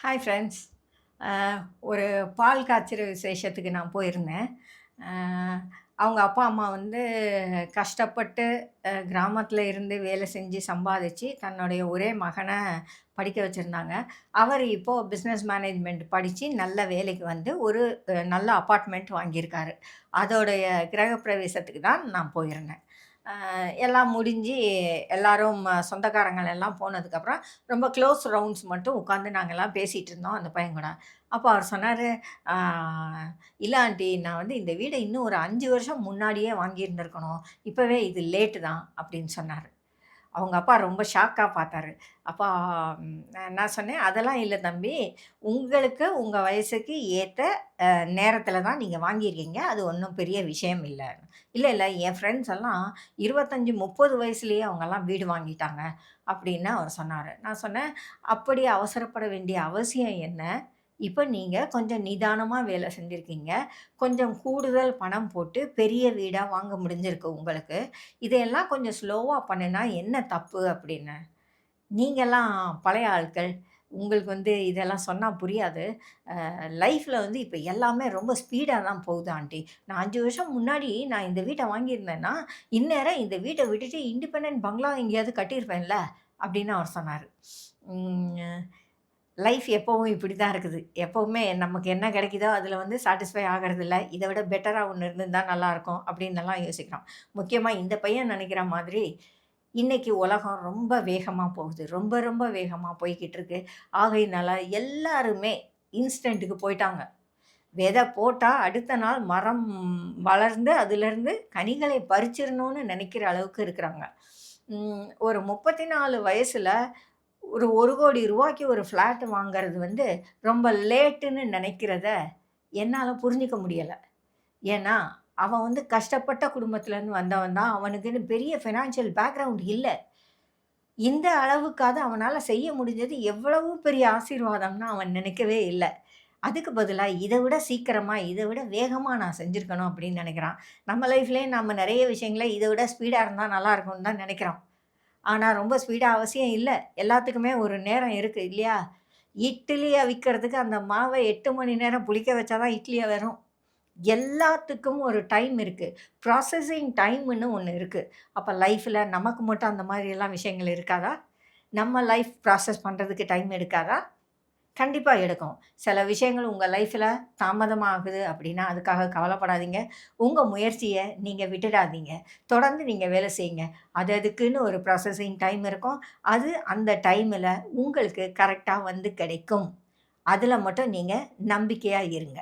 Hi friends. அ ஒரு பால் காய்ச்சுற விசேஷத்துக்கு நான் போயிருந்தேன். அ அவங்க அப்பா, அம்மா வந்து கஷ்டப்பட்டு கிராமத்தில இருந்து வேலை செஞ்சு சம்பாதிச்சு, தன்னுடைய ஒரே மகன படிக்க வச்சிருந்தாங்க. அவர் இப்போ பிசினஸ் மேனேஜ்மென்ட் படிச்சு நல்ல வேலைக்கு வந்து ஒரு நல்ல அபார்ட்மெண்ட் வாங்கியிருக்காரு. அதோடைய கிரகப்பிரவேசத்துக்கு தான் நான் போயிருந்தேன். எல்லாம் முடிஞ்சு எல்லாரும் சொந்தக்காரங்கள் எல்லாம் போனதுக்கப்புறம், ரொம்ப க்ளோஸ் ரவுண்ட்ஸ் மட்டும் உட்காந்து நாங்கலாம் பேசிட்டு இருந்தோம் அந்த பையன் கூட. அப்போ அவர் சொன்னாரு, "ஆ இல்ல ஆன்டி நான் வந்து இந்த வீட இன்னும் ஒரு 5 வருஷம் முன்னாடியே வாங்கியிருந்திருக்கணும். இப்பவே இது லேட்டு தான்" அப்படின்னு சொன்னாரு. அவங்க அப்பா ரொம்ப ஷாக்கா பார்த்தாரு. அப்பா நான் சொன்னேன், "அதெல்லாம் இல்ல தம்பி. உங்களுக்கு உங்க வயசுக்கு ஏத்த நேரத்தில தான் நீங்க வாங்கியிருக்கீங்க. அது ஒண்ணும் பெரிய விஷயம் இல்ல." "இல்ல, இல்ல என் ஃப்ரெண்ட்ஸ் எல்லாம் 25, 30 வயசுலயே அவங்கலாம் வீடு வாங்கிட்டாங்க." அப்படின்னு அவர் சொன்னாரு. நான் சொன்னேன், "அப்படி அவசரப்பட வேண்டிய அவசியம் என்ன? இப்ப நீங்க கொஞ்சம் நிதானமா வேலை செஞ்சிருக்கீங்க. கொஞ்சம் கூடுதல் பணம் போட்டு பெரிய வீடா வாங்க முடிஞ்சிருக்கு உங்களுக்கு. இதையெல்லாம் கொஞ்சம் ஸ்லோவா பண்ணுனா என்ன தப்பு?" அப்படின்னேன். "நீங்கலாம் பழைய ஆட்கள். உங்களுக்கு வந்து இதெல்லாம் சொன்னா புரியாது. லைஃப்ல வந்து இப்ப எல்லாமே ரொம்ப ஸ்பீடா தான் போகுது ஆன்டி. நான் 5 வருஷம் முன்னாடி நான் இந்த வீட்ட வாங்கியிருந்தேன்னா, இந்நேரம் இந்த வீட்ட விட்டுட்டு இண்டிபெண்டன்ட் பங்களா எங்கேயாவது கட்டியிருப்பேன்ல." அப்படின்னு அவர் சொன்னாரு. ம். லைஃப் எப்பவும் இப்படி தான் இருக்குது. எப்பவுமே நமக்கு என்ன கிடைக்குதோ, அதில வந்து சாட்டிஸ்ஃபை ஆகுறதில்ல. இத விட பெட்டரா ஒண்ணு இருந்திருந்தா நல்லாயிருக்கும் அப்படின்னெல்லாம் யோசிக்கிறோம். முக்கியமா இந்த பையன் நெனைக்கிற மாதிரி, இன்னைக்கு உலகம் ரொம்ப வேகமா போகுது. ரொம்ப ரொம்ப வேகமா போய்க்கிட்டு இருக்கு. ஆகையினால எல்லாருமே இன்ஸ்டன்ட்‌டுக்கு போய்ட்டாங்க. விதை போட்டா அடுத்த நாள் மரம் வளர்ந்து அதிலிருந்து கனிகளை பறிச்சிரணும்னு நெனைக்கிற அளவுக்கு இருக்கிறாங்க. ஒரு 34 வயசுல ஒரு ரூ. 1,00,00,000க்கு ஒரு ஃப்ளாட் வாங்குறது வந்து ரொம்ப லேட்டுன்னு நெனைக்கிறத என்னால புரிஞ்சுக்க முடியல. ஏன்னா, அவன் வந்து கஷ்டப்பட்ட குடும்பத்திலேருந்து வந்தவன் தான். அவனுக்குன்னு பெரிய ஃபினான்ஷியல் பேக்ரவுண்ட் இல்ல. இந்த அளவுக்காவது அவனால செய்ய முடிஞ்சது எவ்வளவு பெரிய ஆசீர்வாதம்னு அவன் நினைக்கவே இல்ல. அதுக்கு பதிலா இத விட சீக்கிரமா, இத விட வேகமா நான் செஞ்சிருக்கணும் அப்படின்னு நெனைக்கிறான். நம்ம லைஃப்லயே நம்ம நெறைய விஷயங்கள இத விட ஸ்பீடா இருந்தா நல்லாருக்கும்னு தான் நெனைக்கிறோம். ஆனா ரொம்ப ஸ்பீடா அவசியம் இல்ல. எல்லாத்துக்குமே ஒரு நேரம் இருக்கு இல்லையா? இட்லி அவிக்கிறதுக்கு அந்த மாவ 8 மணி நேரம் புளிக்க வச்சா தான் இட்லியே வரும். எல்லாத்துக்கும் ஒரு டைம் இருக்கு. ப்ராசஸிங் டைம்ன்னு ஒண்ணு இருக்கு. அப்ப லைஃப்ல நமக்கு மட்டும் அந்த மாதிரியெல்லாம் விஷயங்கள் இருக்காதா? நம்ம லைஃப் ப்ராசஸ் பண்றதுக்கு டைம் எடுக்காதா? கண்டிப்பா எடுக்கும். சில விஷயங்கள் உங்க லைஃப்ல தாமதமா ஆகுது அப்டின்னா, அதுக்காக கவலைப்படாதீங்க. உங்க முயற்சிய நீங்க விட்டுடாதீங்க. தொடர்ந்து நீங்க வேலை செய்யுங்க. அது அதுக்குன்னு ஒரு ப்ராசஸிங் டைம் இருக்கும். அது அந்த டைம்ல உங்களுக்கு கரெக்ட்டா வந்து கிடைக்கும். அதுல மட்டும் நீங்க நம்பிக்கையா இருங்க.